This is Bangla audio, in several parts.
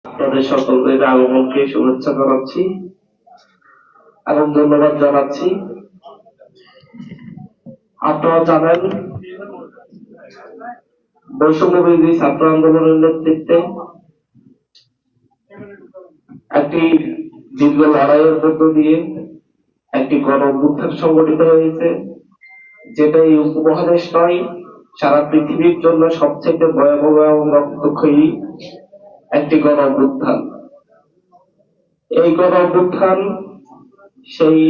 আপনাদের সকলের আগমনকে শুভেচ্ছা জানাচ্ছি এবং ধন্যবাদ জানাচ্ছি। আপনারা জানেন, বৈষম্য বিরোধী ছাত্র আন্দোলনের নেতৃত্বে একটি দীর্ঘ লড়াইয়ের মধ্য দিয়ে একটি গণ অভ্যুত্থান সংগঠিত হয়েছে, যেটা এই উপমহাদেশ নয়, সারা পৃথিবীর জন্য সবচেয়ে ভয়াবহ এবং রক্তক্ষয়ী একটি গণ অভ্যুত্থান। এই গণ অভ্যুত্থান সেই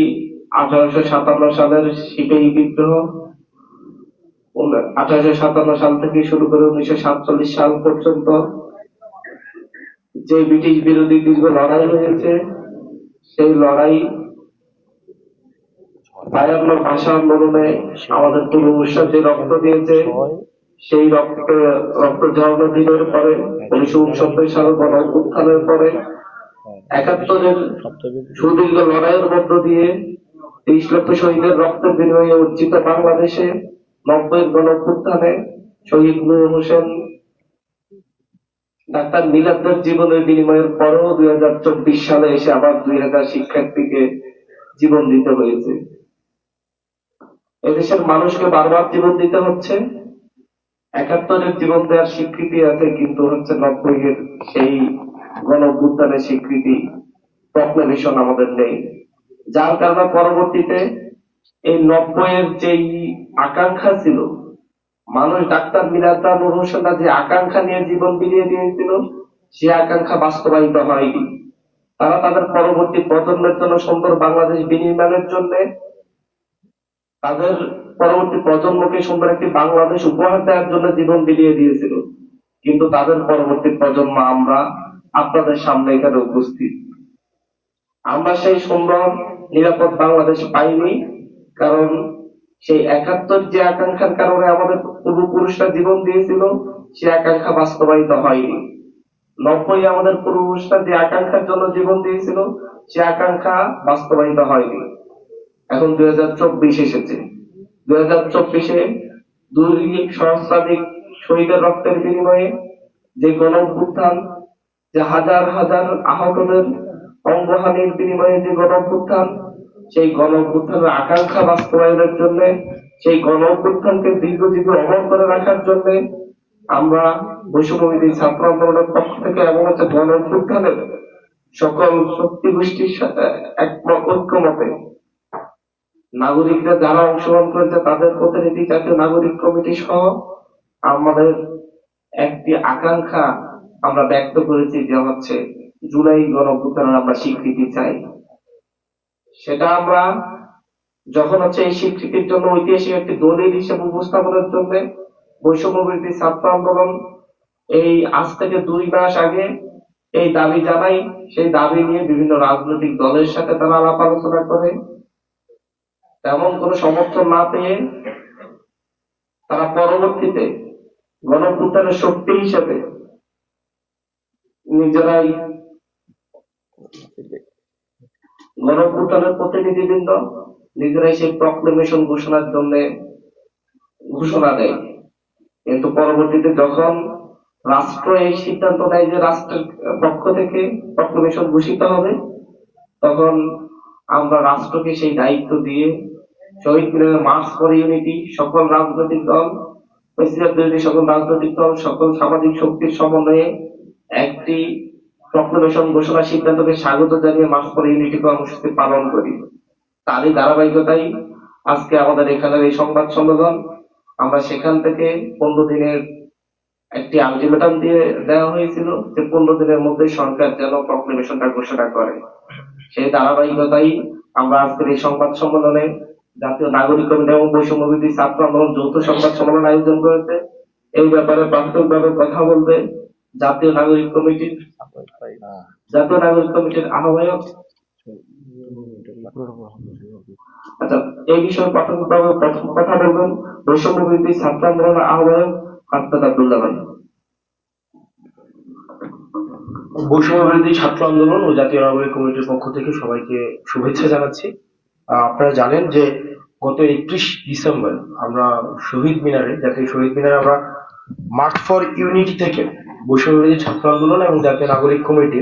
1857 সালের সিপাহী বিদ্রোহ, 1857 সাল থেকে শুরু করে 1947 সাল পর্যন্ত যে ব্রিটিশ বিরোধী দীর্ঘ লড়াই হয়েছে, সেই লড়াই 52 ভাষা আন্দোলনে আমাদের পূর্বপুরুষরা যে রক্ত দিয়েছে, সেই রক্ত ঝরানো দিনের পরে 1969 সাল গণ অভ্যুত্থানের পরে 71-এর সুদীর্ঘ লড়াইয়ের মধ্য দিয়ে 30 লক্ষ শহীদের রক্তের বিনিময়ে অর্জিত বাংলাদেশে 90-এর গণ অভ্যুত্থানে শহীদ নূর হোসেন, ডাক্তার মিলাদের জীবনের বিনিময়ের পরেও 2024 সালে এসে আবার 2000 শিক্ষার্থীকে জীবন দিতে হয়েছে। এদেশের মানুষকে বারবার জীবন দিতে হচ্ছে। 71-এর জীবন দেওয়ার স্বীকৃতি আছে, কিন্তু হচ্ছে 90-এর সেই গণ অভ্যুত্থানের স্বীকৃতি প্রক্লেমেশন আমাদের নেই, যার কারণে পরবর্তীতে এই 90-এর যেই আকাঙ্ক্ষা ছিল, মানুষ ডাক্তার মিলাতা নূর হোসেনরা যে আকাঙ্ক্ষা নিয়ে জীবন বিলিয়ে দিয়েছিল, সে আকাঙ্ক্ষা বাস্তবায়িত হয়নি। তারা তাদের পরবর্তী প্রজন্মের জন্য সুন্দর বাংলাদেশ বিনির্মাণের জন্য, তাদের পরবর্তী প্রজন্মকে সুন্দর একটি বাংলাদেশ উপহার দেওয়ার জন্য জীবন বিলিয়ে দিয়েছিল। কিন্তু তাদের পরবর্তী প্রজন্ম আমরা আপনাদের সামনে এখানে উপস্থিত। আমরা সেই সুন্দর নিরাপদ বাংলাদেশ পাইনি, কারণ সেই 71 যে আকাঙ্ক্ষার কারণে আমাদের পূর্বপুরুষরা জীবন দিয়েছিল, সে আকাঙ্ক্ষা বাস্তবায়িত হয়নি। 90 আমাদের পূর্বপুরুষরা যে আকাঙ্ক্ষার জন্য জীবন দিয়েছিল, সে আকাঙ্ক্ষা বাস্তবায়িত হয়নি। এখন 2024 এসেছে। 2024-এ 2 সহস্রাধিক শহীদের রক্তের বিনিময়ে যে গণ অভ্যুত্থান, যে হাজার হাজার আহতদের অঙ্গহানির বিনিময়ে যে গণ অভ্যুত্থান, সেই গণ অভ্যুত্থানের আকাঙ্ক্ষা বাস্তবায়নের জন্য, সেই গণ অভ্যুত্থানকে দীর্ঘজীবী অমর করে রাখার জন্য আমরা বৈষম্যবিরোধী ছাত্র আন্দোলনের পক্ষ থেকে এবং হচ্ছে গণ অভ্যুত্থানের সকল শক্তি গোষ্ঠীর সাথে ঐক্যমতে নাগরিকরা যারা অংশগ্রহণ করেছে, তাদের প্রতিনিধি জাতীয় নাগরিক কমিটি সহ আমাদের একটি আকাঙ্ক্ষা আমরা ব্যক্ত করেছি, যে হচ্ছে জুলাই গণ অভ্যুত্থানের আমরা স্বীকৃতি চাই। সেটা আমরা যখন হচ্ছে এই স্বীকৃতির জন্য ঐতিহাসিক একটি দলিল হিসেবে উপস্থাপনের জন্য বৈষম্য বিরোধী ছাত্র আন্দোলন এই আজ থেকে 2 মাস আগে এই দাবি জানাই। সেই দাবি নিয়ে বিভিন্ন রাজনৈতিক দলের সাথে তারা আলাপ আলোচনা করে, তেমন কোন সমর্থন না পেয়ে তারা পরবর্তীতে গণ অভ্যুত্থানের শক্তি হিসেবে নিজেরাই গণ অভ্যুত্থানের প্রতিনিধিবৃন্দ নিজেরাই সেই প্রক্লেমেশন ঘোষণার জন্য ঘোষণা দেয়। কিন্তু পরবর্তীতে যখন রাষ্ট্র এই সিদ্ধান্ত নেয় যে রাষ্ট্রের পক্ষ থেকে প্রক্লেমেশন ঘোষিত হবে, তখন আমরা রাষ্ট্রকে সেই দায়িত্ব দিয়ে শহীদ মিনারে মার্চ ফর ইউনিটি সকল রাজনৈতিক দল, সকল রাজনৈতিক দল, সকল সামাজিক শক্তির সমন্বয়ে একটি প্রক্লেমেশন ঘোষণা সিদ্ধান্তকে স্বাগত জানিয়ে মার্চ ফর ইউনিটি কর্মসূচি পালন করি। তারই ধারাবাহিকতায় আজকে আমাদের এখানের এই সংবাদ সম্মেলন। আমরা সেখান থেকে 15 দিনের একটি আলটিমেটাম দিয়ে দেওয়া হয়েছিল, যে 15 দিনের মধ্যে সরকার যেন প্রক্লেমেশনটা ঘোষণা করে। সেই ধারাবাহিকতাই আমরা আজকের এই সংবাদ সম্মেলনে জাতীয় নাগরিক কমিটি এবং বৈষম্য বিরোধী ছাত্র আন্দোলন যৌথ সংবাদ সম্মেলন আয়োজন করেছে। এই ব্যাপারে প্রাথমিকভাবে কথা বলবে জাতীয় নাগরিক কমিটির আহ্বায়ক। আচ্ছা, এই বিষয়ে প্রাথমিকভাবে কথা বলবেন বৈষম্য বিরোধী ছাত্র আন্দোলনের আহ্বায়ক হাসনাত আব্দুল্লাহ ভাই। বৈষম্য বিরোধী ছাত্র আন্দোলন ও জাতীয় নাগরিক কমিটির পক্ষ থেকে সবাইকে শুভেচ্ছা জানাচ্ছি। আপনারা জানেন যে গত 31 ডিসেম্বর আমরা শহীদ মিনারে, জাতীয় শহীদ মিনারে আমরা মার্চ ফর ইউনিটি থেকে বৈষম্যবিরোধী ছাত্র আন্দোলন এবং জাতীয় নাগরিক কমিটি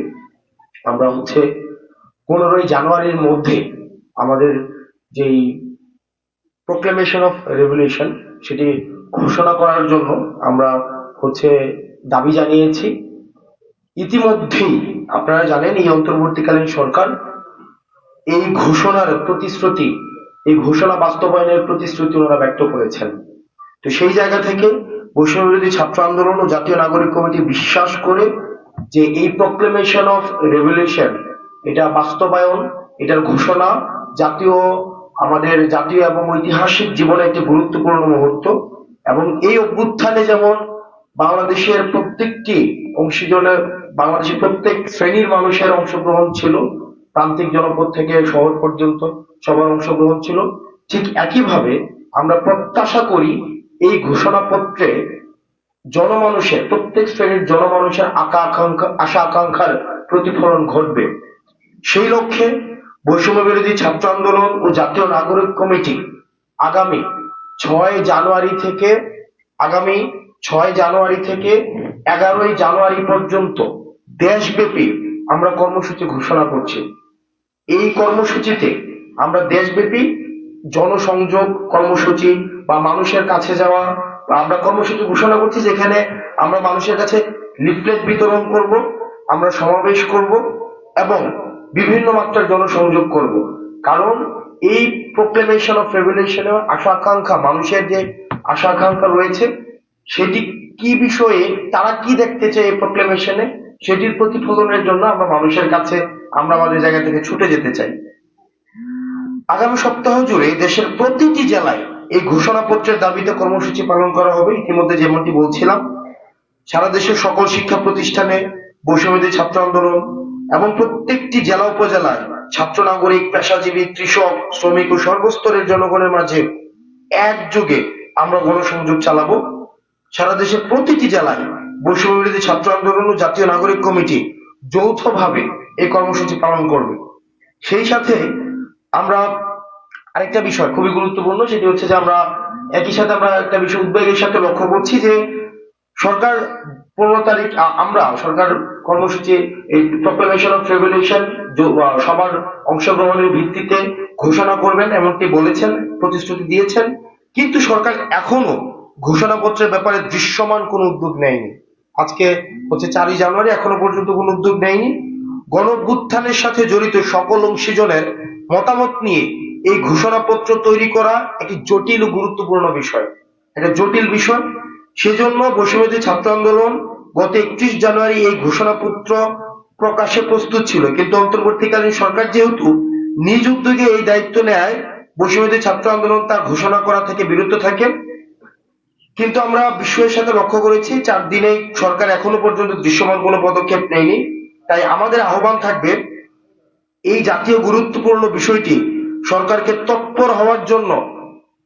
আমরা 15ই জানুয়ারির মধ্যে আমাদের যেই প্রোক্লেমেশন অফ রেভলিউশন সেটি ঘোষণা করার জন্য আমরা দাবি জানিয়েছি। ইতিমধ্যেই আপনারা জানেন এই অন্তর্বর্তীকালীন সরকার এই ঘোষণার প্রতিশ্রুতি, এই ঘোষণা বাস্তবায়নের প্রতিশ্রুতি ওনারা ব্যক্ত করেছেন। তো সেই জায়গা থেকে বৈষম্যবিরোধী ছাত্র আন্দোলন ও জাতীয় নাগরিক কমিটি বিশ্বাস করে যে এই প্রোক্লেমেশন অফ রেভলিউশন এটা বাস্তবায়ন, এটার ঘোষণা আমাদের জাতীয় এবং ঐতিহাসিক জীবনে একটি গুরুত্বপূর্ণ মুহূর্ত। এবং এই অভ্যুত্থানে যেমন বাংলাদেশের প্রত্যেকটি অংশীজনের, বাংলাদেশের প্রত্যেক শ্রেণীর মানুষের অংশগ্রহণ ছিল, প্রান্তিক জনপদ থেকে শহর পর্যন্ত সবার অংশগ্রহণ ছিল, ঠিক একইভাবে আমরা প্রত্যাশা করি এই ঘোষণাপত্রে জনমানুষের, প্রত্যেক শ্রেণীর জনমানুষের আশা আকাঙ্ক্ষার প্রতিফলন ঘটবে। সেই লক্ষ্যে বৈষম্য বিরোধী ছাত্র আন্দোলন ও জাতীয় নাগরিক কমিটি আগামী 6 জানুয়ারি থেকে 11ই জানুয়ারি পর্যন্ত দেশব্যাপী আমরা কর্মসূচি ঘোষণা করছি। এই কর্মসূচিতে আমরা দেশব্যাপী জনসংযোগ কর্মসূচি বা মানুষের কাছে যাওয়া, আমরা কর্মসূচি ঘোষণা করছি যেখানে আমরা মানুষের কাছে লিফলেট বিতরণ করব, আমরা সমাবেশ করব এবং বিভিন্ন মাত্রার জনসংযোগ করব। কারণ এই প্রোক্লেমেশন অফ রেভলিউশনে আশা আকাঙ্ক্ষা, মানুষের যে আশা আকাঙ্ক্ষা রয়েছে সেটি কি বিষয়ে, তারা কি দেখতে চায় এই প্রোক্লেমেশনে, সেটির প্রতিফলনের জন্য আমরা মানুষের কাছে, আমরা আমাদের জায়গা থেকে ছুটে যেতে চাই। আগামী সপ্তাহ জুড়ে দেশের প্রতিটি জেলায় এই ঘোষণাপত্রের দাবিতে কর্মসূচি পালন করা হবে। ইতিমধ্যে যেমনটি বলছিলাম, সারা দেশের সকল শিক্ষা প্রতিষ্ঠানে বৈষম্যবিরোধী ছাত্র আন্দোলন এবং প্রত্যেকটি জেলা উপজেলায় ছাত্র, নাগরিক, পেশাজীবী, কৃষক, শ্রমিক ও সর্বস্তরের জনগণের মাঝে একযোগে আমরা গণসংযোগ চালাবো। সারা দেশের প্রতিটি জেলায় বৈষম্যবিরোধী ছাত্র আন্দোলন ও জাতীয় নাগরিক কমিটি যৌথভাবে এই কর্মসূচি পালন করবে। সেই সাথে আমরা আরেকটা বিষয় খুবই গুরুত্বপূর্ণ, সেটি যে আমরা একই সাথে আমরা একটা বিষয় উদ্বেগের সাথে লক্ষ্য করছি যে সরকার 15 তারিখ সরকার কর্মসূচি এই প্রোক্লেমেশন অফ রেভলিউশন সবার অংশগ্রহণের ভিত্তিতে ঘোষণা করবেন এমনটি বলেছেন, প্রতিশ্রুতি দিয়েছেন, কিন্তু সরকার এখনো ঘোষণাপত্রের ব্যাপারে দৃশ্যমান কোনো উদ্যোগ নেয়নি। আজকে 4 জানুয়ারি, এখনো পর্যন্ত কোনো উদ্যোগ নেয়নি। গণঅভ্যুত্থানের সাথে জড়িত সকল অংশীজনের মতামত নিয়ে এই ঘোষণাপত্র তৈরি করা একটি জটিল ও গুরুত্বপূর্ণ বিষয়, এটা জটিল বিষয়। সেজন্য বৈষম্যবিরোধী ছাত্র আন্দোলন গত 31 জানুয়ারি এই ঘোষণাপত্র প্রকাশে প্রস্তুত ছিল, কিন্তু অন্তর্বর্তীকালীন সরকার যেহেতু নিজ উদ্যোগে এই দায়িত্ব নেয়, বৈষম্যবিরোধী ছাত্র আন্দোলন তার ঘোষণা করা থেকে বিরত থাকে। কিন্তু আমরা বিস্ময়ের সাথে লক্ষ্য করেছি 4 দিনে সরকার এখনো পর্যন্ত দৃশ্যমান কোনো পদক্ষেপ নেয়নি। তাই আমাদের আহ্বান থাকবে এই জাতীয় গুরুত্বপূর্ণ বিষয়টি সরকারকে তৎপর হওয়ার জন্য,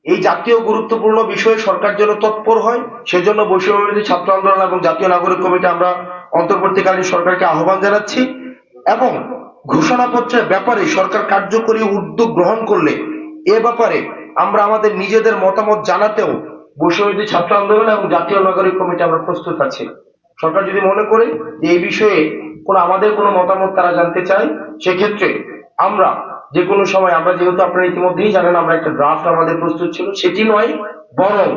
এই জাতীয় গুরুত্বপূর্ণ বিষয়ে সরকার যেন তৎপর হয়, সেজন্য বৈষম্যবিরোধী ছাত্র আন্দোলন এবং জাতীয় নাগরিক কমিটি আমরা অন্তর্বর্তীকালীন সরকারকে আহ্বান জানাচ্ছি। এবং ঘোষণাপত্রের ব্যাপারে সরকার কার্যকরী উদ্যোগ গ্রহণ করলে এ ব্যাপারে আমরা আমাদের নিজেদের মতামত জানাতেও বৈষম্যবিরোধী ছাত্র আন্দোলন এবং জাতীয় নাগরিক কমিটি আমরা প্রস্তুত আছি। সরকার যদি মনে করে যে এই বিষয়ে আমাদের কোনো মতামত তারা জানতে চায়, সেক্ষেত্রে আমরা যে কোনো সময়, আমরা যেহেতু আপনারা ইতিমধ্যেই জানেন আমরা একটা ড্রাফট আমাদের প্রস্তুত ছিল, সেটি নয় বরং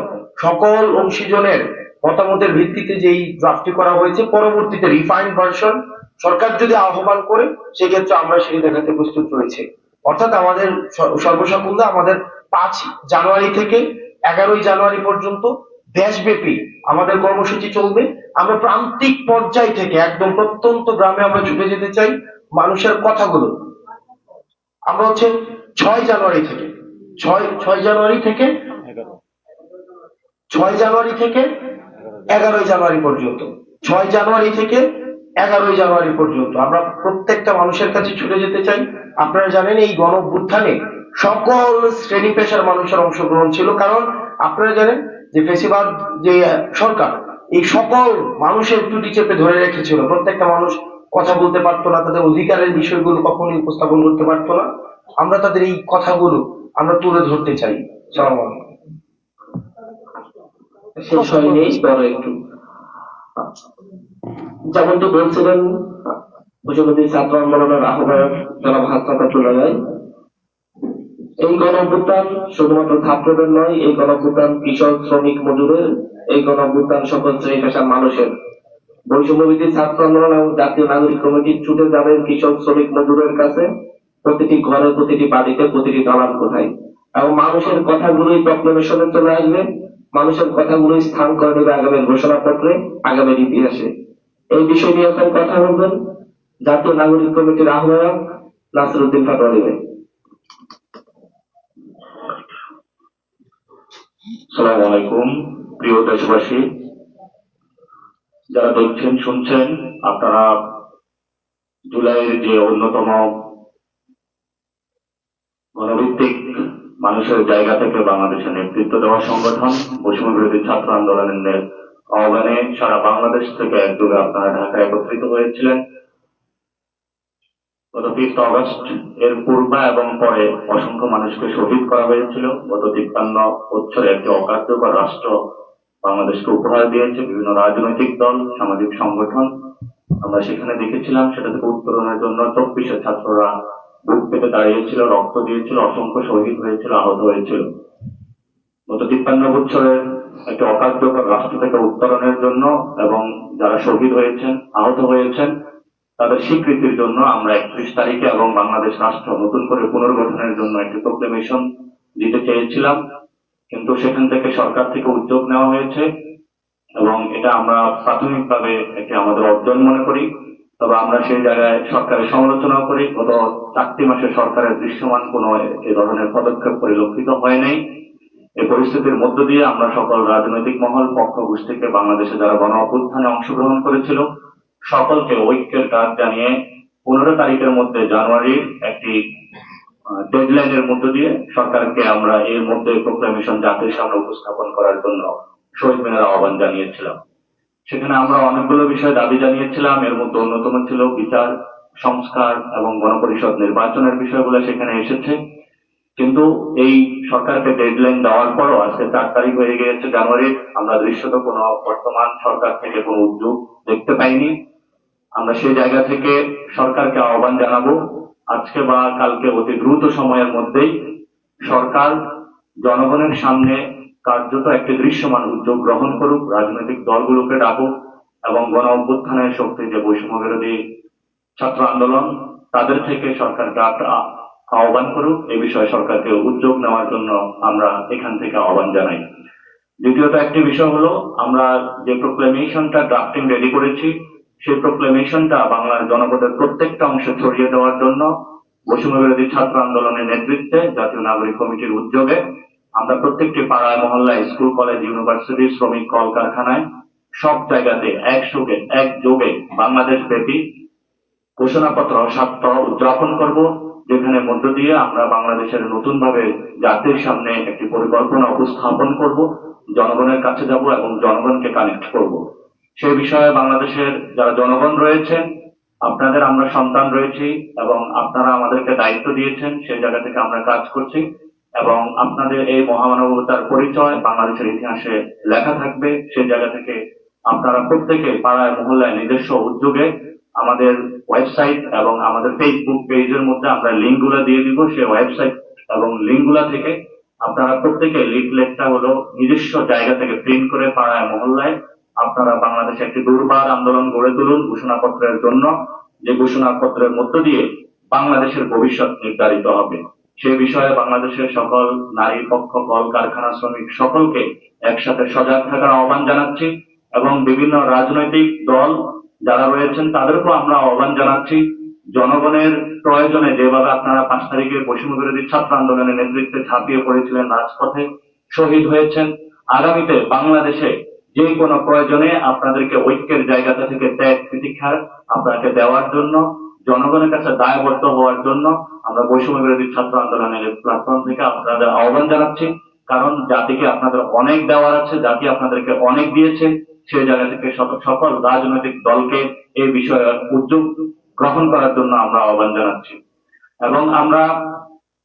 সকল অংশীজনের মতামতের ভিত্তিতে যেই ড্রাফটটি করা হয়েছে, পরবর্তীতে রিফাইন্ড ভার্সন সরকার যদি আহ্বান করে সেক্ষেত্রে আমরা সেটি দেখাতে প্রস্তুত রয়েছে। অর্থাৎ আমাদের সর্বসাকুল্যে আমাদের 5 জানুয়ারি থেকে 11ই জানুয়ারি পর্যন্ত দেশব্যাপী আমাদের কর্মসূচি চলবে। আমরা প্রান্তিক পর্যায় থেকে একদম প্রত্যন্ত গ্রামে আমরা ছুটে যেতে চাই মানুষের কথাগুলো। আমরা 6 জানুয়ারি থেকে 11ই জানুয়ারি পর্যন্ত 6 জানুয়ারি থেকে 11ই জানুয়ারি পর্যন্ত আমরা প্রত্যেকটা মানুষের কাছে ছুটে যেতে চাই। আপনারা জানেন এই গণঅভ্যুত্থানে সকল শ্রেণী পেশার মানুষের অংশগ্রহণ ছিল, কারণ আপনারা জানেন যে ফেসিবাদ যে সরকার এই সকল মানুষের ত্রুটি চেপে ধরে রেখেছিল। প্রত্যেকটা মানুষ কথা বলতে পারতো না, তাদের অধিকারের বিষয়গুলো কখনোই উপস্থাপন করতে পারতো না। আমরা তাদের এই কথাগুলো আমরা তুলে ধরতে চাই। সালাম আলাইকুম। শেষ হয়নি, পরে একটু যেমনটি বলছিলেন বৈষম্যবিরোধী ছাত্র আন্দোলনের আহ্বায়ক জনাব হাসনাত আব্দুল্লাহ রায়, এই গণ অভ্যুত্থান শুধুমাত্র ছাত্রদের নয়, এই গণ অভ্যুত্থান কৃষক, শ্রমিক, মজুরের, এই গণ অভ্যুত্থান সকল শ্রেণী পেশার মানুষের। বৈষম্যবিরোধী ছাত্র আন্দোলন এবং জাতীয় নাগরিক কমিটি ছুটে যাবেন কৃষক, শ্রমিক, মজুরের কাছে, প্রতিটি ঘরে, প্রতিটি বাড়িতে, প্রতিটি দালান কোঠায়, এবং মানুষের কথাগুলোই প্রক্লেমেশনে চলে আসবে, মানুষের কথাগুলোই স্থান করে নেবে আগামীর ঘোষণাপত্রে, আগামীর ইতিহাসে। এই বিষয় নিয়ে এখন কথা বলবেন জাতীয় নাগরিক কমিটির আহ্বায়ক নাসিরউদ্দিন পাটোয়ারী ভাই। আসসালামু আলাইকুম, প্রিয় দেশবাসী, যারা দেখছেন শুনছেন, আপনারা জুলাইয়ের যে অন্যতম গণভিত্তিক মানুষের জায়গা থেকে বাংলাদেশের নেতৃত্ব দেওয়া সংগঠন বৈষম্য বিরোধী ছাত্র আন্দোলনের আহ্বানে সারা বাংলাদেশ থেকে একযোগে আপনারা ঢাকায় একত্রিত হয়েছিলেন। গত 5 অগস্ট এর পূর্বে এবং পরে অসংখ্য মানুষকে শহীদ করা হয়েছিল। গত 53 বছরে একটি অকার্যকর রাষ্ট্র বাংলাদেশকে উপহার দিয়েছে বিভিন্ন রাজনৈতিক দল, সামাজিক সংগঠন। আমরা সেখানে দেখেছিলাম সেটা থেকে উত্তরণের জন্য 24 ছাত্ররা বুক পেতে দাঁড়িয়েছিল, রক্ত দিয়েছিল, অসংখ্য শহীদ হয়েছিল, আহত হয়েছিল। গত 53 বছরের একটি অকার্যকর রাষ্ট্র থেকে উত্তরণের জন্য এবং যারা শহীদ হয়েছেন, আহত হয়েছেন, তাদের স্বীকৃতির জন্য আমরা 31 তারিখে এবং বাংলাদেশ রাষ্ট্র নতুন করে পুনর্গঠনের জন্য একটি প্রক্লেমেশন দিতে চেয়েছিলাম, কিন্তু সেখান থেকে সরকার থেকে উদ্যোগ নেওয়া হয়েছে এবং এটা আমরা প্রাথমিকভাবে একটি আমাদের অর্জন মনে করি। তবে আমরা সেই জায়গায় সরকারের সমালোচনা করি। গত 4টি মাসে সরকারের দৃশ্যমান কোনো এ ধরনের পদক্ষেপ পরিলক্ষিত হয় নাই। এই পরিস্থিতির মধ্য দিয়ে আমরা সকল রাজনৈতিক মহল, পক্ষ গোষ্ঠীকে, বাংলাদেশে যারা গণ অভ্যুত্থানে অংশগ্রহণ করেছিল সকলকে ঐক্যের ডাক জানিয়ে 15 তারিখের মধ্যে জানুয়ারির একটি ডেডলাইনের মধ্য দিয়ে সরকারকে আমরা এর মধ্যে প্রোক্লামেশন জাতির সামনে উপস্থাপন করার জন্য শহীদ মিনারে আহ্বান জানিয়েছিলাম। সেখানে আমরা অনেকগুলো বিষয় দাবি জানিয়েছিলাম। এর মধ্যে অন্যতম ছিল বিচার, সংস্কার এবং গণপরিষদ নির্বাচনের বিষয়গুলো সেখানে এসেছে। কিন্তু এই সরকারকে ডেডলাইন দেওয়ার পরও আজকে 4 তারিখ হয়ে গিয়েছে জানুয়ারির, আমরা দৃশ্যত কোনো বর্তমান সরকার থেকে কোনো উদ্যোগ দেখতে পাইনি। আমরা সেই জায়গা থেকে সরকারকে আহ্বান জানাবো আজকে বা কালকে অতি দ্রুত সময়ের মধ্যেই সরকার জনগণের সামনে কার্যত একটি দৃশ্যমান উদ্যোগ গ্রহণ করুক, রাজনৈতিক দলগুলোকে ডাকুক এবং গণ অভ্যুত্থানের শক্তি যে বৈষম্য বিরোধী ছাত্র আন্দোলন তাদের থেকে সরকারকে আহ্বান করুক। এ বিষয়ে সরকারকে উদ্যোগ নেওয়ার জন্য আমরা এখান থেকে আহ্বান জানাই। দ্বিতীয়ত একটি বিষয় হলো, আমরা যে প্রোক্লেমেশনটা ড্রাফটিং রেডি করেছি সেই প্রোক্লেমেশনটা বাংলার জনগণের প্রত্যেকটা অংশে ছড়িয়ে দেওয়ার জন্য বৈষম্য বিরোধী ছাত্র আন্দোলনের নেতৃত্বে জাতীয় নাগরিক কমিটির উদ্যোগে আমরা প্রত্যেকটি পাড়ায়, মহল্লায়, স্কুল, কলেজ, ইউনিভার্সিটি, শ্রমিক, কলকারখানায় সব জায়গাতে একযোগে বাংলাদেশ ব্যাপী ঘোষণাপত্র সপ্তাহ উদযাপন করব, যেখানে মধ্য দিয়ে আমরা বাংলাদেশের নতুন ভাবে জাতির সামনে একটি পরিকল্পনা উপস্থাপন করব, জনগণের কাছে যাব এবং জনগণকে কানেক্ট করব। সেই বিষয়ে বাংলাদেশের যারা জনগণ রয়েছেন, আপনাদের আমরা সন্তান রয়েছি এবং আপনারা আমাদেরকে দায়িত্ব দিয়েছেন, সেই জায়গা থেকে আমরা কাজ করছি এবং আপনাদের এই মহামানবতার পরিচয় বাংলাদেশের ইতিহাসে লেখা থাকবে। সেই জায়গা থেকে আপনারা প্রত্যেকে পাড়ায়, মহল্লায় নিজস্ব উদ্যোগে আমাদের ওয়েবসাইট এবং আমাদের ফেসবুক পেজের মধ্যে আমরা লিঙ্কগুলো দিয়ে দিব। সেই ওয়েবসাইট এবং লিঙ্কগুলা থেকে আপনারা প্রত্যেকে লিফলেটটা হলো নিজস্ব জায়গা থেকে প্রিন্ট করে পাড়ায়, মহল্লায় আপনারা বাংলাদেশে একটি দুর্বার আন্দোলন গড়ে তুলুন ঘোষণাপত্রের জন্য, যে ঘোষণাপত্রের মধ্য দিয়ে বাংলাদেশের ভবিষ্যৎ নির্ধারিত হবে। সে বিষয়ে বাংলাদেশের সকল নারী পক্ষ, কল কারখানা, শ্রমিক সকলকে একসাথে সজাগ থাকার আহ্বান জানাচ্ছি এবং বিভিন্ন রাজনৈতিক দল যারা রয়েছেন তাদেরকেও আমরা আহ্বান জানাচ্ছি, জনগণের প্রয়োজনে যেভাবে আপনারা 5 তারিখে বৈষম্য বিরোধী ছাত্র আন্দোলনের নেতৃত্বে ঝাঁপিয়ে পড়েছিলেন, রাজপথে শহীদ হয়েছেন, আগামীতে বাংলাদেশে যে কোনো প্রয়োজনে আপনাদেরকে ঐক্যের জায়গাটা থেকে ত্যাগ প্রতীক্ষার আপনাকে দেওয়ার জন্য, জনগণের কাছে দায়বদ্ধ হওয়ার জন্য আমরা বৈষম্য বিরোধী ছাত্র আন্দোলনের প্ল্যাটফর্ম থেকে আপনাদের আহ্বান জানাচ্ছি। কারণ জাতিকে আপনাদের অনেক দেওয়ার আছে, জাতি আপনাদেরকে অনেক দিয়েছে। সেই জায়গা থেকে সকল রাজনৈতিক দলকে এই বিষয়ে উদ্যোগ গ্রহণ করার জন্য আমরা আহ্বান জানাচ্ছি এবং আমরা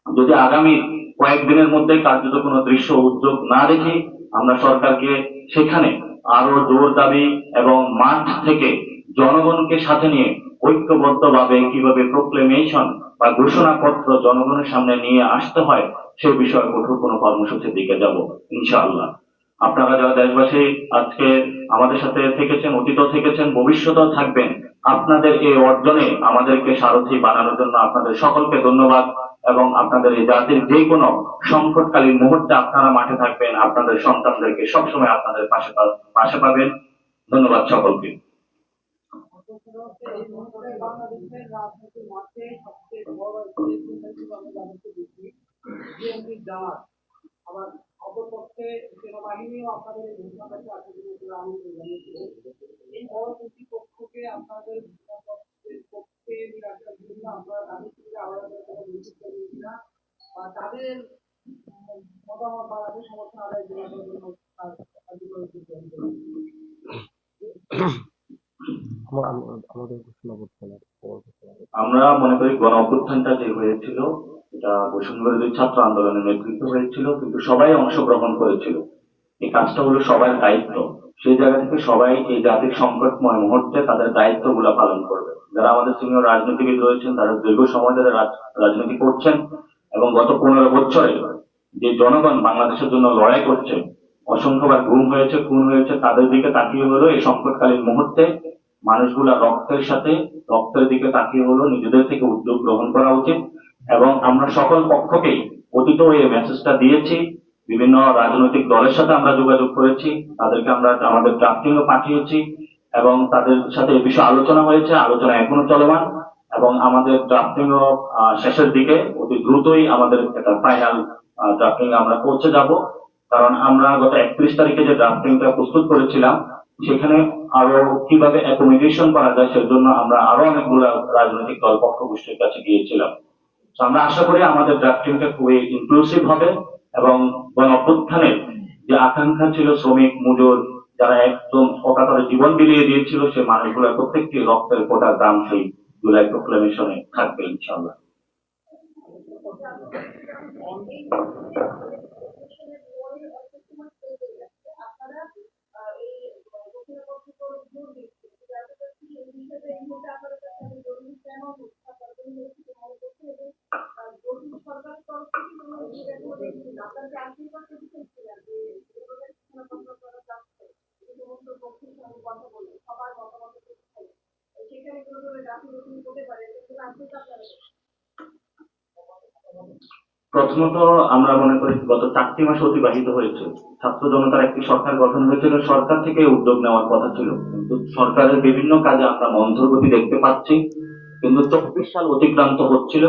যদি আগামী কয়েকদিনের মধ্যে কার্যত কোনো দৃশ্য উদ্যোগ না দেখি, আমরা সরকারকে সেখানে আরো জোর দাবি এবং মাঠ থেকে জনগণকে সাথে নিয়ে ঐক্যবদ্ধভাবে কিভাবে প্রোক্লেমেশন বা ঘোষণাপত্র জনগণের সামনে নিয়ে আসতে হয় সে বিষয়ে কঠোর কোনো কর্মসূচির দিকে যাব ইনশাআল্লাহ। আপনারা যারা দেশবাসী আজকে আমাদের সাথে থেকেছেন, অতীতও থেকেছেন, ভবিষ্যতেও থাকবেন, আপনাদের এই অর্জনে আমাদেরকে সারথি বানানোর জন্য আপনাদের সকলকে ধন্যবাদ। এবং আপনাদের এই জাতির যে কোনো সংকটকালীন মুহূর্তে আপনারা মাঠে থাকবেন, আপনাদের সন্তানদেরকে সবসময় আপনাদের পাশে পাবেন। ধন্যবাদ সকলকে। এই মুহূর্তে বাংলাদেশের রাজনীতির মাঠে সবচেয়ে বড় একটি চিন্তাশীল আমরা জানাতে দেখি বিএনপি জামাত, আবার অপরপক্ষে সেনাবাহিনীও আপনাদের এই ঘোষণাটাকে আসলে আনন্দ জানিয়েছে। এই বড় দুটি পক্ষকে আপনাদের পক্ষে রাখার জন্য আপনারা তাদের সঙ্গে আলাদা করে নিশ্চিত করেন কিনা, বা তাদের মতামত বা তাদের সমর্থন আদায়ের জন্য আমাদের ঘোষণা করতে হবে। আমরা মনে করি গণ অভ্যুত্থানটা যে হয়েছিল এটা বৈষম্যবিরোধী ছাত্র আন্দোলনের নেতৃত্ব হয়েছিল, কিন্তু সবাই অংশগ্রহণ করেছিল। এই কাজটা হলো সবার দায়িত্ব। সেই জায়গা থেকে সবাই এই জাতির সংকটময় মুহূর্তে তাদের দায়িত্বগুলো পালন করবে। যারা আমাদের সিনিয়র রাজনীতিবিদ রয়েছেন তারা দীর্ঘ সময় ধরে রাজনীতি করছেন এবং গত 15 বছরে যে জনগণ বাংলাদেশের জন্য লড়াই করছে, অসংখ্যবার গুম হয়েছে, খুন হয়েছে, তাদের দিকে তাকিয়ে হলো এই সংকটকালীন মুহূর্তে মানুষগুলা রক্তের দিকে তাকিয়ে হলো নিজেদের থেকে উদ্যোগ গ্রহণ করা উচিত। এবং আমরা সকল পক্ষকেই অতীতেও এই মেসেজটা দিয়েছি। বিভিন্ন রাজনৈতিক দলের সাথে আমরা যোগাযোগ করেছি, তাদেরকে আমরা আমাদের ড্রাফটিংও পাঠিয়েছি এবং তাদের সাথে এই বিষয়ে আলোচনা হয়েছে, আলোচনা এখনো চলমান এবং আমাদের ড্রাফটিংও শেষের দিকে। অতি দ্রুতই আমাদের একটা ফাইনাল ড্রাফটিং আমরা পৌঁছে যাব, কারণ আমরা গত 31 তারিখে যে ড্রাফটিংটা প্রস্তুত করেছিলাম সেখানে আরো কিভাবে অ্যাকোমোডেশন করা যায় সেজন্য আমরা আরো অনেকগুলো রাজনৈতিক দল পক্ষ গোষ্ঠীর কাছে গিয়েছিলাম। তো আমরা আশা করি আমাদের ড্রাফটিংটা খুবই ইনক্লুসিভ হবে এবং গণ অভ্যুত্থানের যে আকাঙ্ক্ষা ছিল শ্রমিক মজুর যারা একদম অকাতরে জীবন বিলিয়ে দিয়েছিল সেই মানুষগুলোর প্রত্যেকটি রক্তের ফোঁটার দাম সেই জুলাই প্রোক্লেমেশনে থাকবে ইনশাআল্লাহ। প্রথমত আমরা মনে করি গত 4টি মাস অতিবাহিত হয়েছে, ছাত্র জনতার একটি সরকার গঠন হয়েছিল, সরকার থেকে উদ্যোগ নেওয়ার কথা ছিল, কিন্তু সরকারের বিভিন্ন কাজে আমরা মন্থরগতি দেখতে পাচ্ছি। কিন্তু 24 সাল অতিক্রান্ত হচ্ছিল,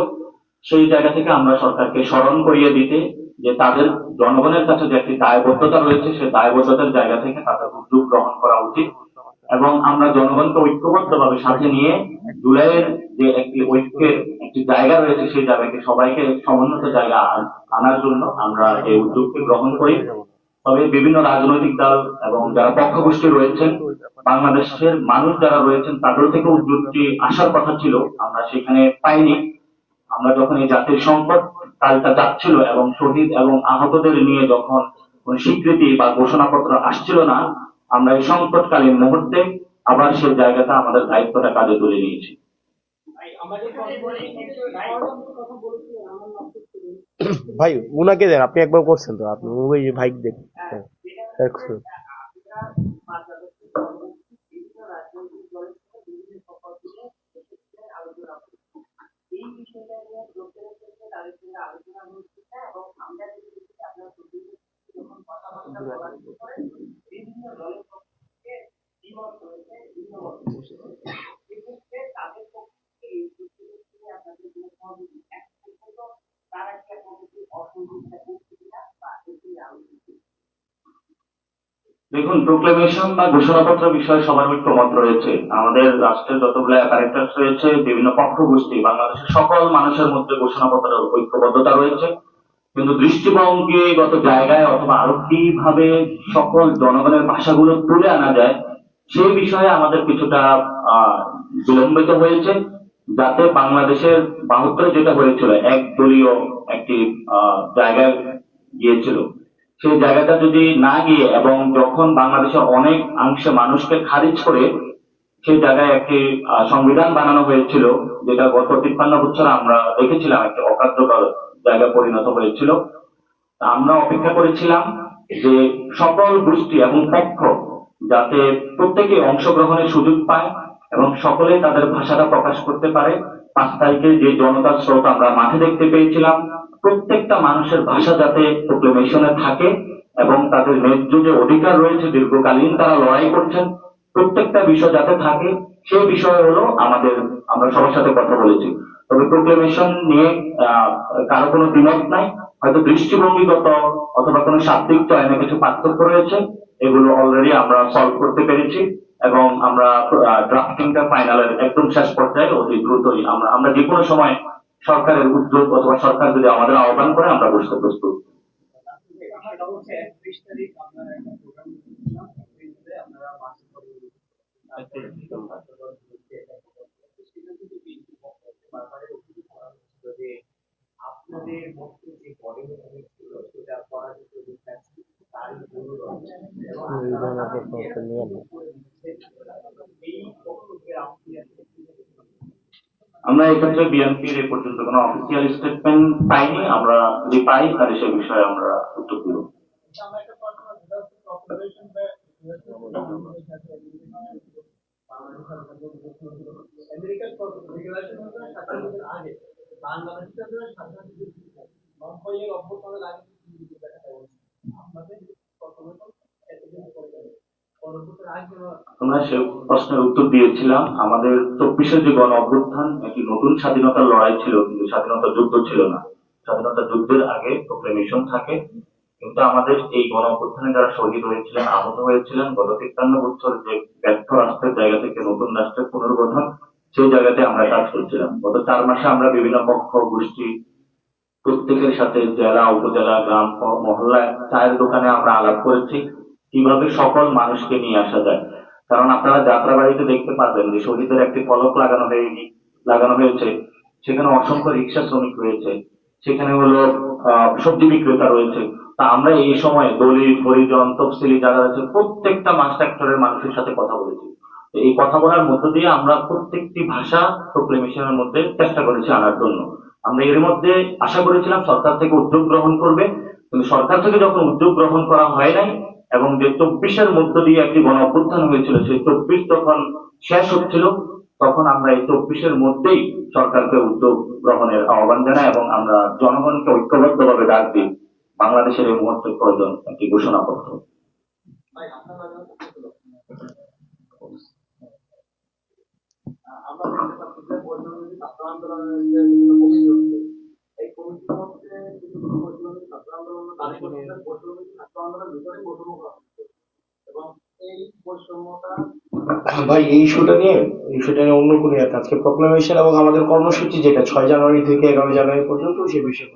সেই জায়গা থেকে আমরা সরকারকে স্মরণ করিয়ে দিতে যে তাদের জনগণের কাছে যে একটি দায়বদ্ধতা রয়েছে সেই দায়বদ্ধতার জায়গা থেকে তাদের উদ্যোগ গ্রহণ করা উচিত এবং আমরা জনগণকে ঐক্যবদ্ধভাবে সাথে নিয়ে জুলাইয়ের যে একটি ঐক্যের একটি জায়গা রয়েছে সেই জায়গাকে সবাইকে সমুন্নত জায়গা আনার জন্য আমরা এই উদ্যোগকে গ্রহণ করি। তবে বিভিন্ন রাজনৈতিক দল এবং যারা পক্ষগোষ্ঠী রয়েছেন, বাংলাদেশের মানুষ যারা রয়েছেন তাদের থেকে উদ্যোগটি আসার কথা ছিল, আমরা সেখানে পাইনি। আমরা যখন এই জাতির সংকট কালটা যাচ্ছিল এবং শহীদ এবং আহতদের নিয়ে যখন কোন স্বীকৃতি বা ঘোষণাপত্র আসছিল না, আমরা এই সংকটকালীন মুহূর্তে আবার সেই জায়গাটা আমাদের দায়িত্বটা কাজে তুলে নিয়েছি। ভাই উনাকে দেন, আপনি একবার করছেন তো, আপনি ওই যে ভাই দেন। দেখুন, প্রোক্লেমেশন বা ঘোষণাপত্র বিষয়ে সবার ঐক্যমত রয়েছে। আমাদের রাষ্ট্রের যতগুলো অ্যাপারেটাস রয়েছে, বিভিন্ন পক্ষ গোষ্ঠী, বাংলাদেশের সকল মানুষের মধ্যে ঘোষণাপত্রের ঐক্যবদ্ধতা রয়েছে। কিন্তু দৃষ্টিভঙ্গিগত জায়গায় অথবা আরো কিভাবে সকল জনগণের ভাষাগুলো তুলে আনা যায় সেই বিষয়ে আমাদের কিছুটা বিলম্বিত হয়েছে, যাতে বাংলাদেশের 72 যেটা হয়েছিল একদলীয় একটি জায়গায় গিয়েছিল, সেই জায়গাটা যদি না গিয়ে এবং যখন বাংলাদেশের অনেক অংশে মানুষকে খারিজ করে সেই জায়গায় একটি সংবিধান বানানো হয়েছিল, যেটা গত 53 বছর আমরা দেখেছিলাম একটি অকার্যকর জায়গা পরিণত হয়েছিল। তা আমরা অপেক্ষা করেছিলাম যে সকল গোষ্ঠী এবং পক্ষ যাতে প্রত্যেকে অংশগ্রহণের সুযোগ পায় এবং সকলে তাদের ভাষাটা প্রকাশ করতে পারে। 5 তারিখে যে জনতার স্রোত আমরা মাঠে দেখতে পেয়েছিলাম, প্রত্যেকটা মানুষের ভাষা যাতে প্রোক্লেমেশনে থাকে এবং তাদের ন্যায্য যে অধিকার রয়েছে, দীর্ঘকালীন তারা লড়াই করছেন, প্রত্যেকটা বিষয় যাতে থাকে, সেই বিষয় হলো আমরা সবার সাথে কথা বলেছি। তবে প্রোক্লেমেশন নিয়ে কারো কোনো দ্বিমত নাই, হয়তো দৃষ্টিভঙ্গিগত অথবা কোনো শাব্দিক চয়নে কিছু পার্থক্য রয়েছে, এগুলো অলরেডি আমরা সলভ করতে পেরেছি এবং আমরা ড্রাফটিংটা ফাইনালের একদম শেষ পর্যায়ে অতি দ্রুতই আমরা যে কোনো সময় সরকারের উদ্যোগ অথবা সরকার যদি আমাদের আহ্বান করে আমরা বসতে প্রস্তুত। সেটা হচ্ছে 31 তারিখ আপনারা একটা প্রোগ্রাম করেছিলাম, আপনারা মাস করে আপনাদের মধ্যে যে বডি মিটিং ছিল সেটা পরাজিত তারই ভুল রয়েছে এবং এই পক্ষকে আপনি আমরা এক্ষেত্রে বিএনপির এ পর্যন্ত কোনো অফিসিয়াল স্টেটমেন্ট পাইনি, আমরা যদি পাই তাহলে সে বিষয়ে আমরা উত্তর দেব। আমরা একটা পার্সোনাল অবজারভেশন আমেরিকার রেগুলেশন হচ্ছে 7 বছর আগে বাংলাদেশের স্বাধীনতা নব্বইয়ের অভ্যুত্থানের আগে আপনাদের আমরা সে প্রশ্নের উত্তর দিয়েছিলাম। আমাদের 24-এর যে গণ অভ্যুত্থান একটি নতুন স্বাধীনতার লড়াই ছিল, কিন্তু স্বাধীনতা যুদ্ধ ছিল না। স্বাধীনতা যুদ্ধের আগে প্রোক্লেমেশন থাকে, কিন্তু আমাদের এই গণ অভ্যুত্থানে যারা শহীদ হয়েছিলেন, আহত হয়েছিলেন, গত 53 বছর যে ব্যর্থ রাষ্ট্রের জায়গা থেকে নতুন রাষ্ট্রের পুনর্গঠন, সেই জায়গাতে আমরা কাজ করছিলাম। গত 4 মাসে আমরা বিভিন্ন পক্ষ গোষ্ঠী প্রত্যেকের সাথে জেলা, উপজেলা, গ্রাম, মহল্লায়, চায়ের দোকানে আমরা আলাপ করেছি কিভাবে সকল মানুষকে নিয়ে আসা যায়। কারণ আপনারা যাত্রাবাড়িতে দেখতে পারবেন যে শহীদের একটি ফলক লাগানো হয়েছে, সেখানে অসংখ্য রিক্সা শ্রমিক রয়েছে, সেখানে হলো সবজি বিক্রেতা রয়েছে। তা আমরা এই সময় দলিত, হরিজন, তফসিলি যারা আছে প্রত্যেকটা মাস সেক্টরের মানুষের সাথে কথা বলেছি। তো এই কথা বলার মধ্য দিয়ে আমরা প্রত্যেকটি ভাষা প্রোক্লেমেশনের মধ্যে চেষ্টা করেছি আনার জন্য। আমরা এর মধ্যে আশা করেছিলাম সরকার থেকে উদ্যোগ গ্রহণ করবে, কিন্তু সরকার থেকে যখন উদ্যোগ গ্রহণ করা হয় নাই এবং যে 24-এর মধ্য দিয়ে একটি গণ অভ্যুত্থান হয়েছিল, সেই 24 যখন শেষ হচ্ছিল, তখন আমরা এই 24-এর মধ্যেই সরকারকে উদ্যোগ গ্রহণের আহ্বান জানাই এবং আমরা জনগণকে ঐক্যবদ্ধভাবে ডাক দিই বাংলাদেশের এই মুহূর্তে প্রয়োজন একটি ঘোষণাপত্র। আমরা দেখতে পাচ্ছি যে বৈষম্য ছাত্র আন্দোলনের যে বিভিন্ন কমিটি হচ্ছে, এই কমিটির মধ্যে কিছু বৈষম্য ছাত্র আন্দোলন দাবি করছে বৈষম্য ছাত্র আন্দোলনের ভিতরে বৈষম্য করা হচ্ছে এবং এই বৈষম্যটা ভাই এই ইস্যুটা নিয়ে অন্য কোনো আজকে প্রোক্লামেশন এবং আমাদের কর্মসূচি যেটা 6 জানুয়ারি থেকে 11 জানুয়ারি পর্যন্ত সে বিষয়ে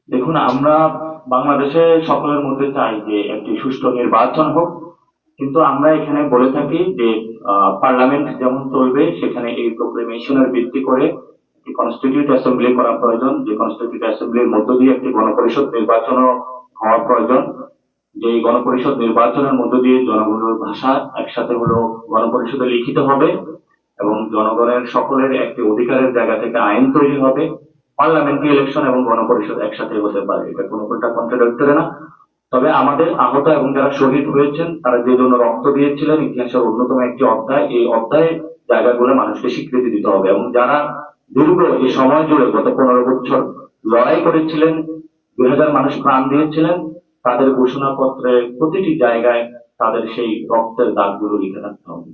দেখুন, আমরা বাংলাদেশে সকলের মধ্যে চাই যে একটি সুষ্ঠু নির্বাচন হোক, কিন্তু আমরা এখানে বলে থাকি যে পার্লামেন্ট যেমন চলবে সেখানে এই প্রোক্লেমেশনের ভিত্তি করে একটি কনস্টিটিউট অ্যাসেম্বলি করা প্রয়োজন, যে কনস্টিটিউট অ্যাসেম্বলির মধ্য দিয়ে একটি গণপরিষদ নির্বাচনও হওয়া প্রয়োজন। যে গণপরিষদ নির্বাচনের মধ্য দিয়ে জনগণের ভাষা একসাথে হলো গণপরিষদে লিখিত হবে এবং জনগণের সকলের একটি অধিকারের জায়গা থেকে আইন তৈরি হবে। পার্লামেন্টারি ইলেকশন এবং গণপরিষদ একসাথে হতে পারে, এটা কোনোটা কন্ট্রাডিক্টরি না। তবে আমাদের আহত এবং যারা শহীদ হয়েছেন তারা যে জন্য রক্ত দিয়েছিলেন, ইতিহাসের অন্যতম একটি অধ্যায়, এই অধ্যায়ে জায়গাগুলো মানুষকে স্বীকৃতি দিতে হবে এবং যারা দীর্ঘ এই সময় জুড়ে গত 15 বছর লড়াই করেছিলেন, 2000 মানুষ প্রাণ দিয়েছিলেন, তাদের ঘোষণাপত্রে প্রতিটি জায়গায় তাদের সেই রক্তের দাগগুলো লিখে রাখতে হবে।